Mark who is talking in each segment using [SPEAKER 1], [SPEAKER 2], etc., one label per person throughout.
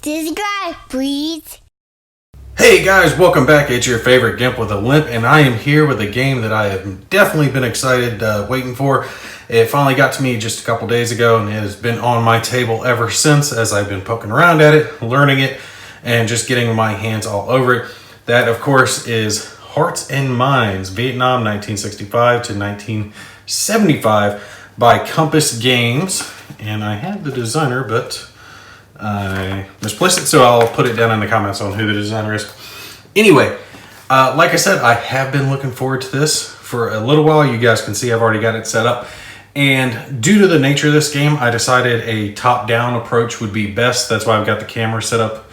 [SPEAKER 1] Subscribe, please.
[SPEAKER 2] Hey guys, welcome back. It's your favorite Gimp with a Limp, and I am here with a game that I have definitely been excited waiting for. It finally got to me just a couple days ago, and it has been on my table ever since as I've been poking around at it, learning it, and just getting my hands all over it. That, of course, is Hearts and Minds, Vietnam 1965 to 1975 by Compass Games. And I have the designer, but I misplaced it, so I'll put it down in the comments on who the designer is. Anyway, like I said, I have been looking forward to this for a little while. You guys can see I've already got it set up. And due to the nature of this game, I decided a top-down approach would be best. That's why I've got the camera set up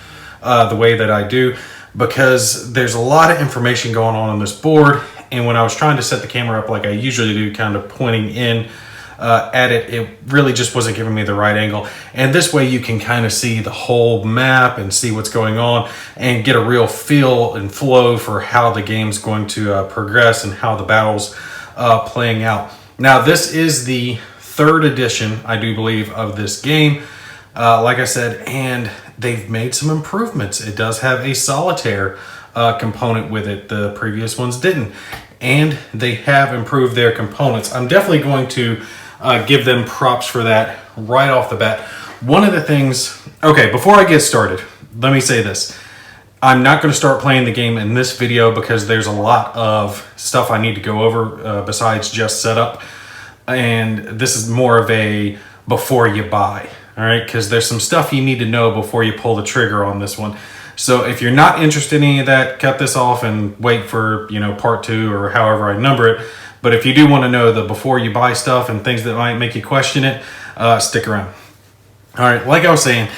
[SPEAKER 2] the way that I do, because there's a lot of information going on this board. And when I was trying to set the camera up like I usually do, kind of pointing in at it, it really just wasn't giving me the right angle. And this way you can kind of see the whole map and see what's going on and get a real feel and flow for how the game's going to progress and how the battle's playing out. Now, this is the third edition, I do believe, of this game, like I said, and they've made some improvements. It does have a Solitaire component with it. The previous ones didn't. And they have improved their components. I'm definitely going to give them props for that right off the bat. One of the things, okay, before I get started, let me say this. I'm not going to start playing the game in this video because there's a lot of stuff I need to go over besides just setup. And this is more of a before you buy, all right? Because there's some stuff you need to know before you pull the trigger on this one. So if you're not interested in any of that, cut this off and wait for, part 2 or however I number it. But if you do want to know the before you buy stuff and things that might make you question it, stick around. All right, like I was saying,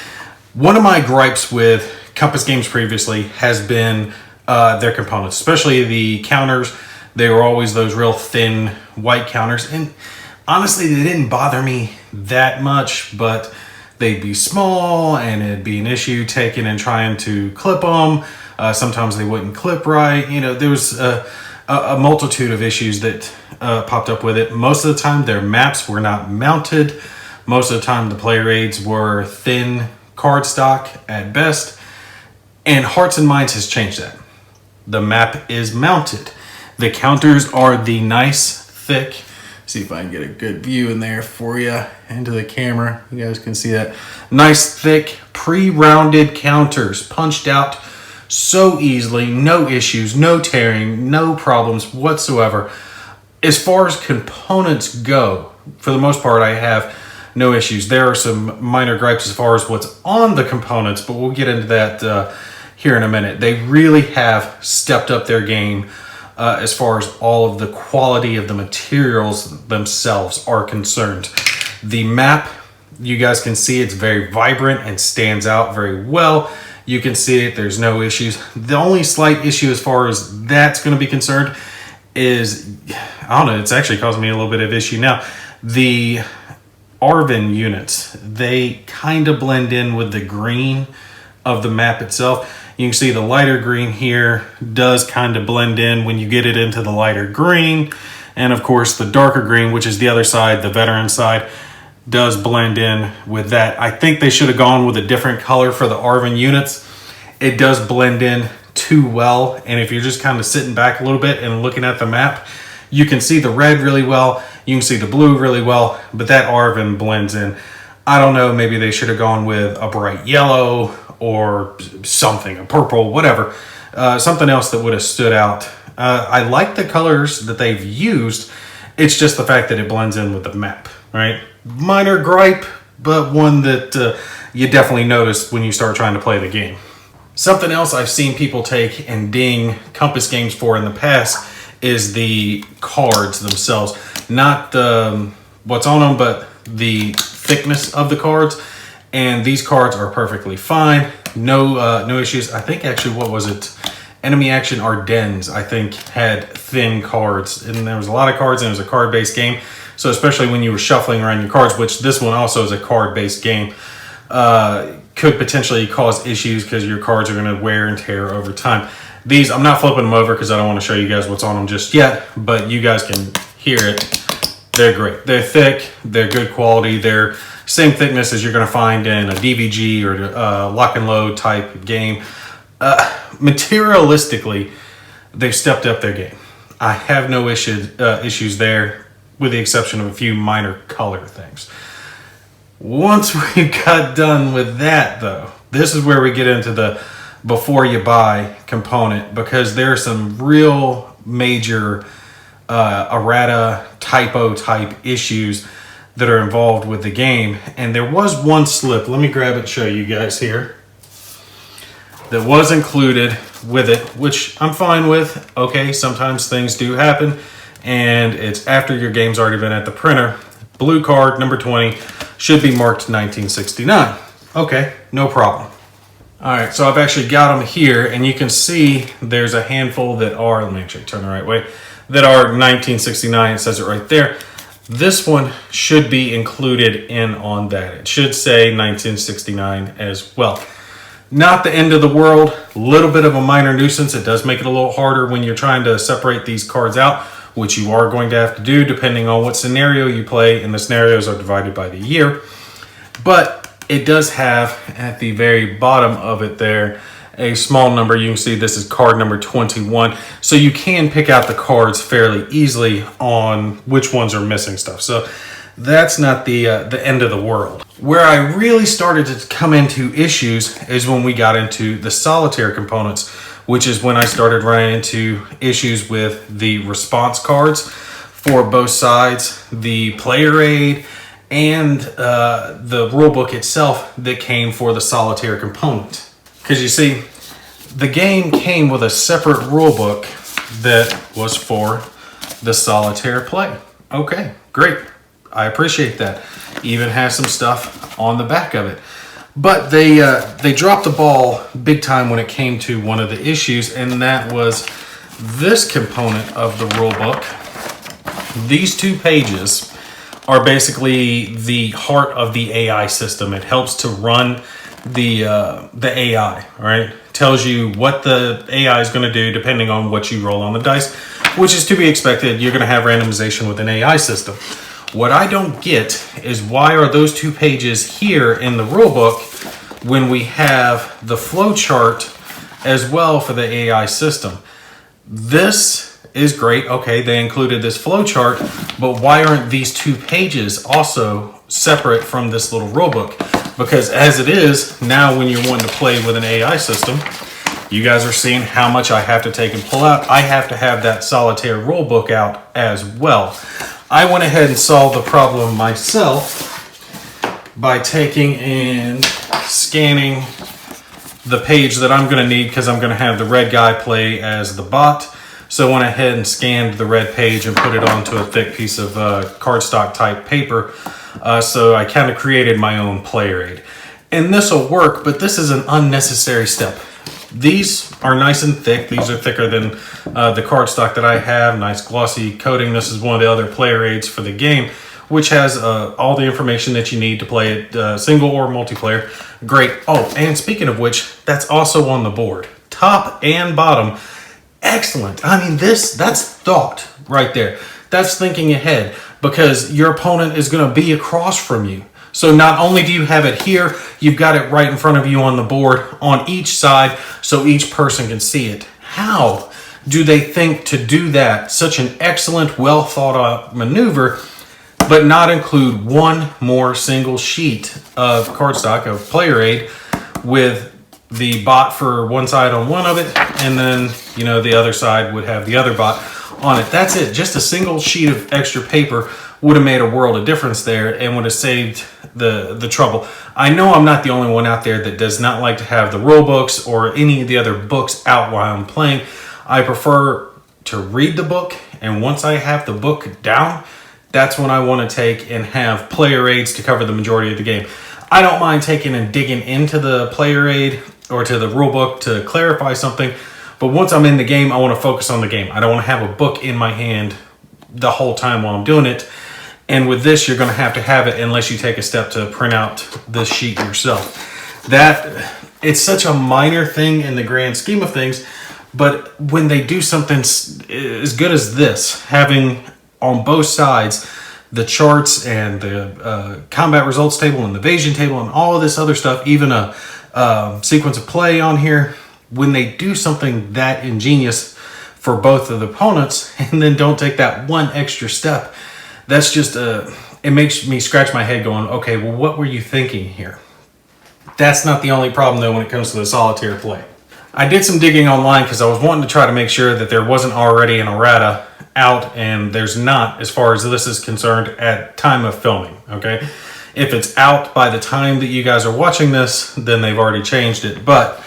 [SPEAKER 2] one of my gripes with Compass Games previously has been their components, especially the counters. They were always those real thin white counters. And honestly, they didn't bother me that much, but they'd be small and it'd be an issue taking and trying to clip them. Sometimes they wouldn't clip right. There was a multitude of issues that popped up with it. Most of the time, their maps were not mounted. Most of the time, the player aids were thin cardstock at best. And Hearts and Minds has changed that. The map is mounted. The counters are the nice, thick, see if I can get a good view in there for you into the camera. You guys can see that. Nice, thick, pre-rounded counters, punched out so easily, no issues, no tearing, no problems whatsoever. As far as components go, for the most part, I have no issues. There are some minor gripes as far as what's on the components, but we'll get into that here in a minute. They really have stepped up their game as far as all of the quality of the materials themselves are concerned. The map, you guys can see it's very vibrant and stands out very well. You can see it, there's no issues. The only slight issue as far as that's going to be concerned is, I don't know, it's actually causing me a little bit of issue now. The Arvin units, they kind of blend in with the green of the map itself. You can see the lighter green here does kind of blend in when you get it into the lighter green. And of course the darker green, which is the other side, the veteran side, does blend in with that. I think they should have gone with a different color for the Arvin units. It does blend in too well. And if you're just kind of sitting back a little bit and looking at the map, you can see the red really well. You can see the blue really well, but that Arvin blends in. I don't know, maybe they should have gone with a bright yellow or something, a purple, whatever, something else that would have stood out. I like the colors that they've used. It's just the fact that it blends in with the map, right? Minor gripe, but one that you definitely notice when you start trying to play the game. Something else I've seen people take and ding Compass Games for in the past is the cards themselves. Not what's on them, but the thickness of the cards. And these cards are perfectly fine. No issues. I think actually, what was it? Enemy Action Ardennes, I think, had thin cards. And there was a lot of cards and it was a card-based game. So especially when you were shuffling around your cards, which this one also is a card-based game, could potentially cause issues because your cards are going to wear and tear over time. These, I'm not flipping them over because I don't want to show you guys what's on them just yet, but you guys can hear it. They're great. They're thick. They're good quality. They're Same thickness as you're going to find in a DVG or a lock and load type game. Materialistically, they've stepped up their game. I have no issues there, with the exception of a few minor color things. Once we got done with that, though, this is where we get into the before you buy component, because there are some real major errata typo type issues that are involved with the game. And there was one slip, let me grab it and show you guys here, that was included with it, which I'm fine with. Okay, sometimes things do happen, and it's after your game's already been at the printer. Blue card number 20 should be marked 1969. Okay, no problem. All right, so I've actually got them here, and you can see there's a handful that are, let me actually turn the right way, that are 1969. It says it right there. This one should be included in on that. It should say 1969 as well. Not the end of the world, a little bit of a minor nuisance. It does make it a little harder when you're trying to separate these cards out, which you are going to have to do depending on what scenario you play, and the scenarios are divided by the year. But it does have, at the very bottom of it there, a small number. You can see this is card number 21. So you can pick out the cards fairly easily on which ones are missing stuff. So that's not the end of the world. Where I really started to come into issues is when we got into the Solitaire components, which is when I started running into issues with the response cards for both sides, the player aid, and the rulebook itself that came for the Solitaire component. Because you see, the game came with a separate rulebook that was for the Solitaire play. Okay, great. I appreciate that. Even has some stuff on the back of it. But they dropped the ball big time when it came to one of the issues, and that was this component of the rulebook. These 2 pages are basically the heart of the AI system. It helps to run the AI, right? Tells you what the AI is going to do depending on what you roll on the dice, which is to be expected. You're going to have randomization with an AI system. What I don't get is why are those 2 pages here in the rulebook when we have the flow chart as well for the AI system? This is great. Okay, they included this flow chart, but why aren't these 2 pages also separate from this little rulebook? Because as it is, now when you're wanting to play with an AI system, you guys are seeing how much I have to take and pull out. I have to have that Solitaire rulebook out as well. I went ahead and solved the problem myself by taking and scanning the page that I'm going to need, because I'm going to have the red guy play as the bot. So I went ahead and scanned the red page and put it onto a thick piece of cardstock type paper. So I kind of created my own player aid. And this will work, but this is an unnecessary step. These are nice and thick. These are thicker than the cardstock that I have. Nice glossy coating. This is one of the other player aids for the game, which has all the information that you need to play it single or multiplayer. Great. Oh, and speaking of which, that's also on the board. Top and bottom. Excellent. I mean, that's thought right there. That's thinking ahead, because your opponent is going to be across from you. So not only do you have it here, you've got it right in front of you on the board on each side, so each person can see it. How do they think to do that? Such an excellent, well thought out maneuver, but not include one more single sheet of cardstock, of player aid, with the bot for one side on one of it, and then, you know, the other side would have the other bot on it. That's it. Just a single sheet of extra paper would have made a world of difference there, and would have saved the trouble. I know I'm not the only one out there that does not like to have the rule books or any of the other books out while I'm playing. I prefer to read the book, and once I have the book down, that's when I want to take and have player aids to cover the majority of the game. I don't mind taking and digging into the player aid or to the rule book to clarify something, but once I'm in the game, I want to focus on the game. I don't want to have a book in my hand the whole time while I'm doing it. And with this, you're going to have it unless you take a step to print out this sheet yourself. It's such a minor thing in the grand scheme of things, but when they do something as good as this, having on both sides the charts and the combat results table and the evasion table and all of this other stuff, even a sequence of play on here, when they do something that ingenious for both of the opponents and then don't take that one extra step, that's just it makes me scratch my head going, okay, well, what were you thinking here? That's not the only problem, though, when it comes to the solitaire play. I did some digging online because I was wanting to try to make sure that there wasn't already an errata out, and there's not as far as this is concerned at time of filming, okay? If it's out by the time that you guys are watching this, then they've already changed it. But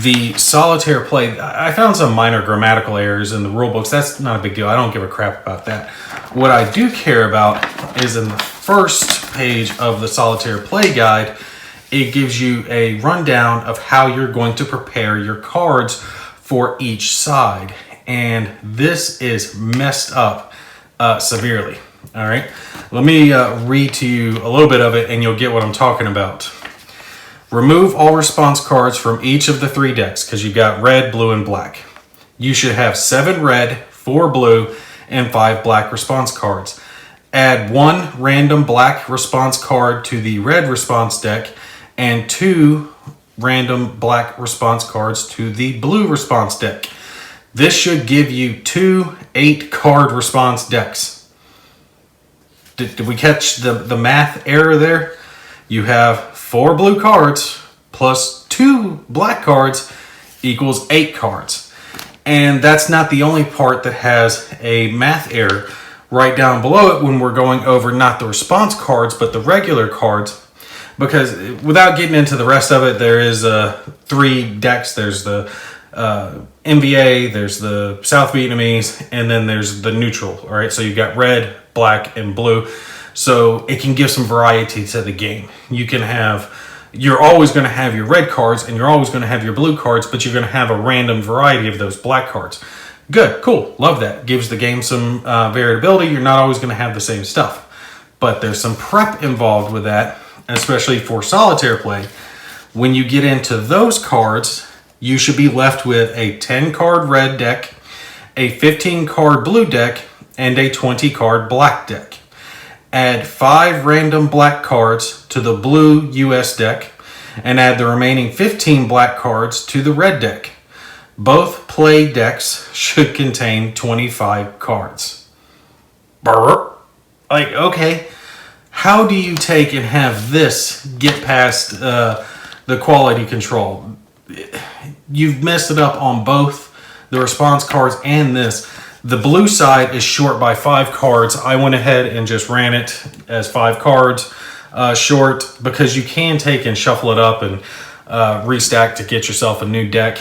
[SPEAKER 2] the solitaire play, I found some minor grammatical errors in the rule books. That's not a big deal. I don't give a crap about that. What I do care about is in the first page of the solitaire play guide, it gives you a rundown of how you're going to prepare your cards for each side. And this is messed up severely. All right, let me read to you a little bit of it and you'll get what I'm talking about. Remove all response cards from each of the 3 decks because you've got red, blue, and black. You should have 7 red, 4 blue, and 5 black response cards. Add 1 random black response card to the red response deck and 2 random black response cards to the blue response deck. This should give you 2 8-card response decks. Did we catch the math error there? You have 4 blue cards plus 2 black cards equals 8 cards. And that's not the only part that has a math error. Right down below it, when we're going over not the response cards, but the regular cards, because without getting into the rest of it, there is 3 decks. There's the MVA, there's the South Vietnamese, and then there's the neutral. All right, so you've got red, black, and blue. So it can give some variety to the game. You're always going to have your red cards and you're always going to have your blue cards, but you're going to have a random variety of those black cards. Good, cool, love that. Gives the game some variability. You're not always going to have the same stuff. But there's some prep involved with that, especially for solitaire play. When you get into those cards, you should be left with a 10-card red deck, a 15-card blue deck, and a 20-card black deck. Add 5 random black cards to the blue US deck and add the remaining 15 black cards to the red deck. Both play decks should contain 25 cards. Brr. Like, okay, how do you take and have this get past the quality control? You've messed it up on both the response cards and this. The blue side is short by 5 cards. I went ahead and just ran it as 5 cards short because you can take and shuffle it up and restack to get yourself a new deck.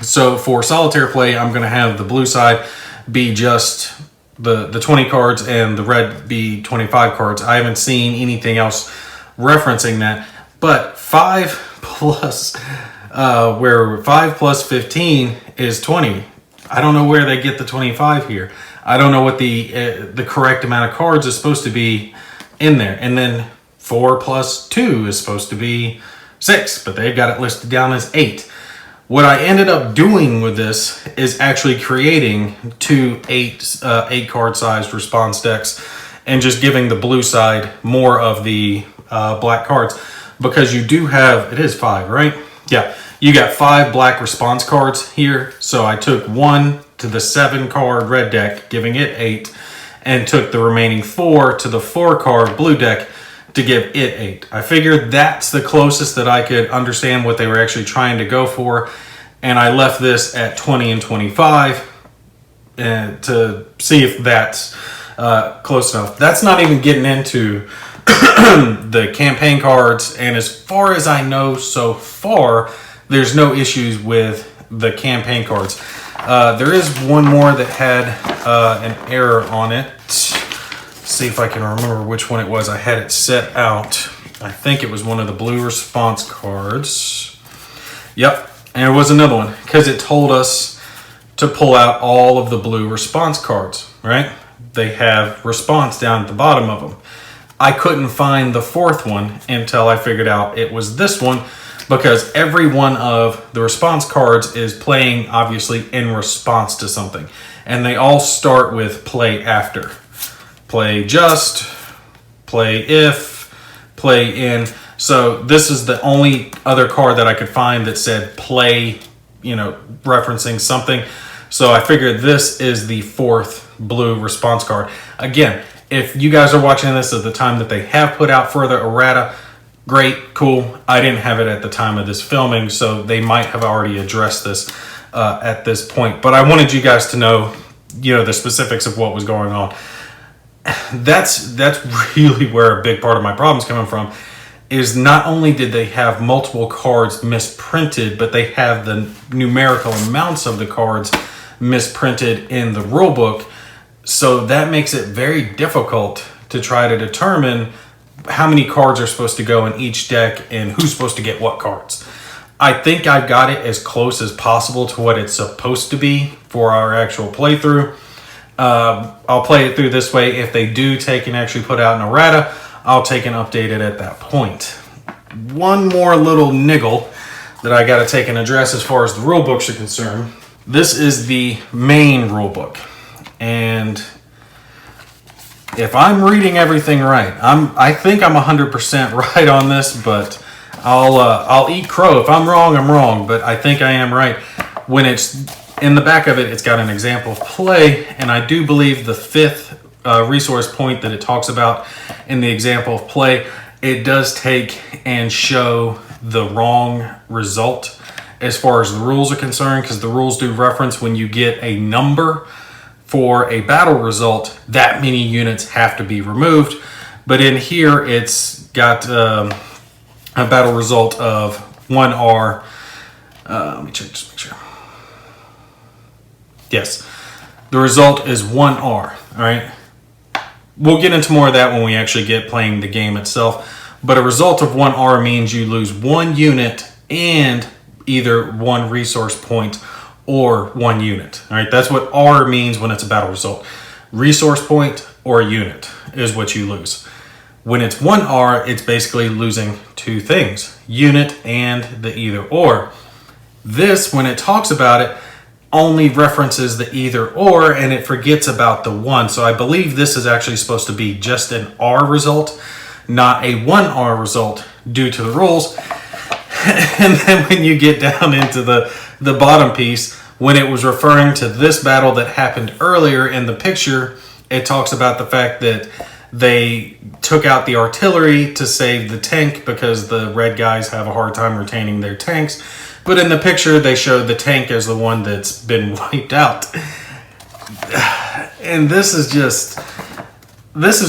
[SPEAKER 2] So for solitaire play, I'm going to have the blue side be just the 20 cards and the red be 25 cards. I haven't seen anything else referencing that. But 5 plus, where 5 plus 15 is 20. I don't know where they get the 25 here. I don't know what the correct amount of cards is supposed to be in there. And then 4 plus 2 is supposed to be 6, but they've got it listed down as 8. What I ended up doing with this is actually creating 2 8-card sized response decks and just giving the blue side more of the black cards, because you do have, it is 5, right? Yeah. You got 5 black response cards here. So I took 1 to the 7-card red deck, giving it 8, and took the remaining 4 to the 4-card blue deck to give it 8. I figured that's the closest that I could understand what they were actually trying to go for. And I left this at 20 and 25 to see if that's close enough. That's not even getting into the campaign cards. And as far as I know so far, there's no issues with the campaign cards. There is one more that had an error on it. Let's see if I can remember which one it was. I had it set out. I think it was one of the blue response cards. Yep, and it was another one because it told us to pull out all of the blue response cards, right? They have response down at the bottom of them. I couldn't find the 4th one until I figured out it was this one, because every one of the response cards is playing obviously in response to something, and they all start with play after. play just, play if, play in. So this is the only other card that I could find that said play, referencing something. So I figured this is the 4th blue response card. Again, if you guys are watching this at the time that they have put out further errata, great, cool. I didn't have it at the time of this filming, so they might have already addressed this at this point. But I wanted you guys to know, the specifics of what was going on. That's really where a big part of my problem is coming from, is not only did they have multiple cards misprinted, but they have the numerical amounts of the cards misprinted in the rulebook. So that makes it very difficult to try to determine how many cards are supposed to go in each deck and who's supposed to get what cards. I think I've got it as close as possible to what it's supposed to be for our actual playthrough. I'll play it through this way. If they do take and actually put out an errata, I'll take and update it at that point. One more little niggle that I got to take and address as far as the rule books are concerned. This is the main rule book, and if I'm reading everything right, I think I'm 100% right on this, but I'll eat crow. If I'm wrong, I'm wrong, but I think I am right. When it's in the back of it, it's got an example of play, and I do believe the 5th resource point that it talks about in the example of play, it does take and show the wrong result as far as the rules are concerned, because the rules do reference when you get a number for a battle result, that many units have to be removed. But in here, it's got a battle result of 1R. Let me check, just make sure. Yes, the result is 1R, all right? We'll get into more of that when we actually get playing the game itself. But a result of 1R means you lose 1 unit and either 1 resource point or 1 unit. All right, that's what R means when it's a battle result. Resource point or unit is what you lose. When it's 1R, it's basically losing 2 things, unit and the either or. This, when it talks about it, only references the either or, and it forgets about the 1. So I believe this is actually supposed to be just an R result, not a 1R result due to the rules. And then when you get down into the bottom piece, when it was referring to this battle that happened earlier in the picture, it talks about the fact that they took out the artillery to save the tank because the red guys have a hard time retaining their tanks. But in the picture, they showed the tank as the one that's been wiped out. And this is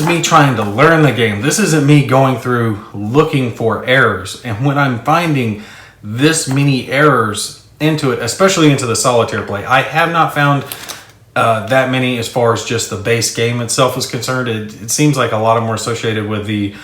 [SPEAKER 2] me trying to learn the game. This isn't me going through looking for errors. And when I'm finding this many errors into it, especially into the solitaire play, I have not found that many as far as just the base game itself is concerned. It seems like a lot of them are associated with the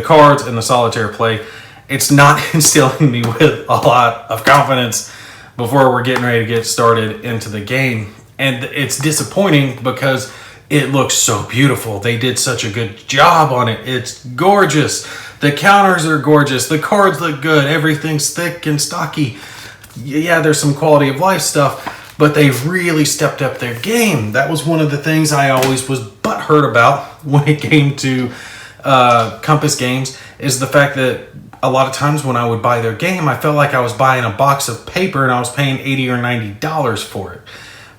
[SPEAKER 2] cards and the solitaire play. It's not instilling me with a lot of confidence before we're getting ready to get started into the game. And it's disappointing because it looks so beautiful. They did such a good job on it. It's gorgeous. The counters are gorgeous. The cards look good. Everything's thick and stocky. Yeah, there's some quality of life stuff, but they've really stepped up their game. That was one of the things I always was butthurt about when it came to Compass Games, is the fact that a lot of times when I would buy their game, I felt like I was buying a box of paper and I was paying $80 or $90 for it.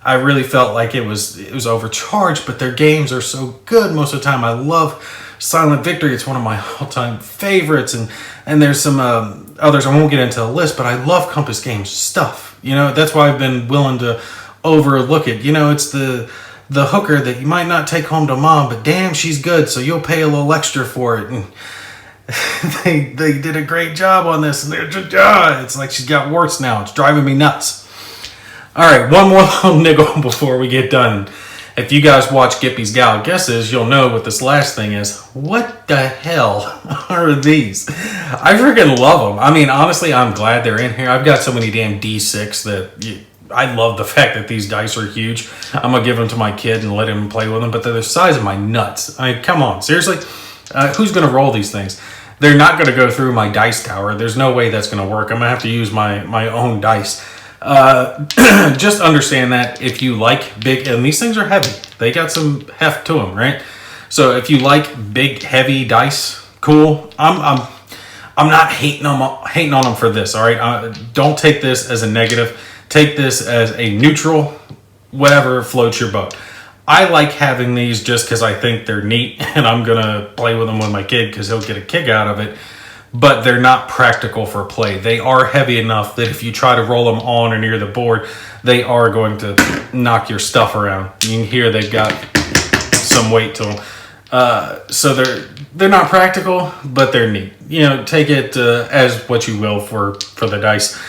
[SPEAKER 2] I really felt like it was overcharged, but their games are so good most of the time. I love Silent Victory. It's one of my all-time favorites, and there's some others I won't get into the list, but I love Compass Games stuff. That's why I've been willing to overlook it. It's the hooker that you might not take home to mom, but damn, she's good, so you'll pay a little extra for it. And they did a great job on this, and it's like she's got warts now. It's driving me nuts. All right, one more little niggle before we get done. If you guys watch Gimpy's Gal Guesses, you'll know what this last thing is. What the hell are these? I freaking love them. I mean, honestly, I'm glad they're in here. I've got so many damn D6 that I love the fact that these dice are huge. I'm going to give them to my kid and let him play with them, but they're the size of my nuts. I mean, come on, seriously? Who's going to roll these things? They're not going to go through my dice tower. There's no way that's going to work. I'm going to have to use my own dice. Just understand that if you like big, and these things are heavy. They got some heft to them, right? So if you like big, heavy dice, cool. I'm not hating on them for this. All right, don't take this as a negative. Take this as a neutral, whatever floats your boat. I like having these just because I think they're neat, and I'm gonna play with them with my kid because he'll get a kick out of it. But they're not practical for play. They are heavy enough that if you try to roll them on or near the board, they are going to knock your stuff around. You can hear they've got some weight to them. So they're not practical, but they're neat. You know, take it as what you will for the dice.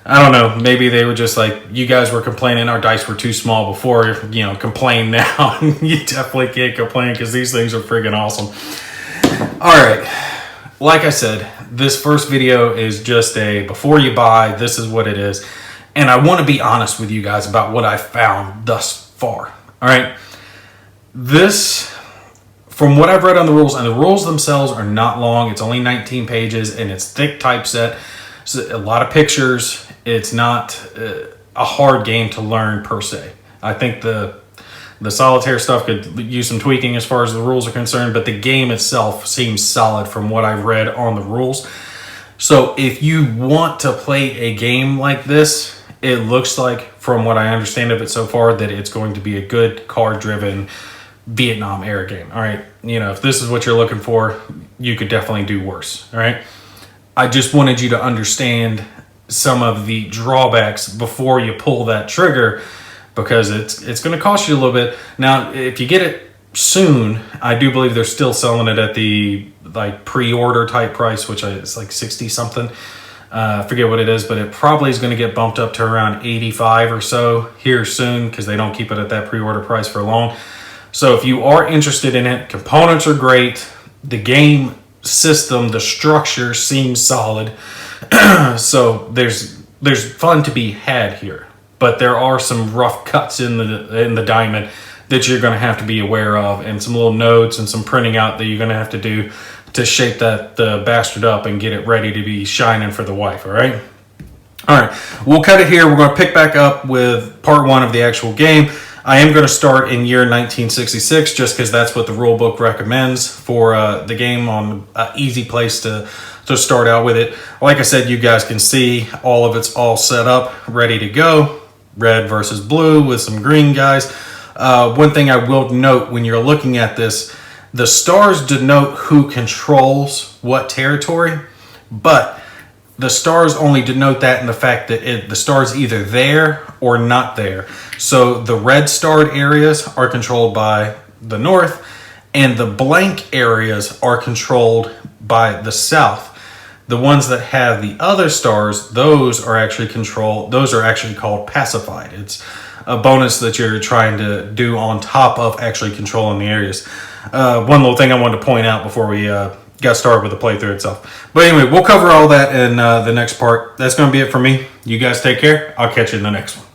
[SPEAKER 2] I don't know. Maybe they were just like, you guys were complaining our dice were too small before. You know, complain now. You definitely can't complain because these things are freaking awesome. All right. Like I said, this first video is just a before you buy, this is what it is. And I want to be honest with you guys about what I've found thus far. All right. This, from what I've read on the rules, and the rules themselves are not long. It's only 19 pages and it's thick typeset. So a lot of pictures. It's not a hard game to learn per se. I think the Solitaire stuff could use some tweaking as far as the rules are concerned, but the game itself seems solid from what I've read on the rules. So if you want to play a game like this, it looks like, from what I understand of it so far, that it's going to be a good card-driven Vietnam era game. All right, you know, if this is what you're looking for, you could definitely do worse. All right, I just wanted you to understand some of the drawbacks before you pull that trigger, because it's going to cost you a little bit. Now, if you get it soon, I do believe they're still selling it at the like pre-order type price, which is like 60 something. I forget what it is, but it probably is going to get bumped up to around 85 or so here soon, because they don't keep it at that pre-order price for long. So if you are interested in it, components are great. The game system, the structure seems solid. So there's fun to be had here. But there are some rough cuts in the diamond that you're going to have to be aware of, and some little notes and some printing out that you're going to have to do to shape that bastard up and get it ready to be shining for the wife, all right? All right, we'll cut it here. We're going to pick back up with part 1 of the actual game. I am going to start in year 1966 just because that's what the rule book recommends for the game, on an easy place to start out with it. Like I said, you guys can see all of it's all set up, ready to go. Red versus blue with some green guys. One thing I will note when you're looking at this, the stars denote who controls what territory, but the stars only denote that in the fact that the star's either there or not there. So the red starred areas are controlled by the north, and the blank areas are controlled by the south. The ones that have the other stars, those are actually called pacified. It's a bonus that you're trying to do on top of actually controlling the areas. One little thing I wanted to point out before we got started with the playthrough itself. But anyway, we'll cover all that in the next part. That's going to be it for me. You guys take care. I'll catch you in the next one.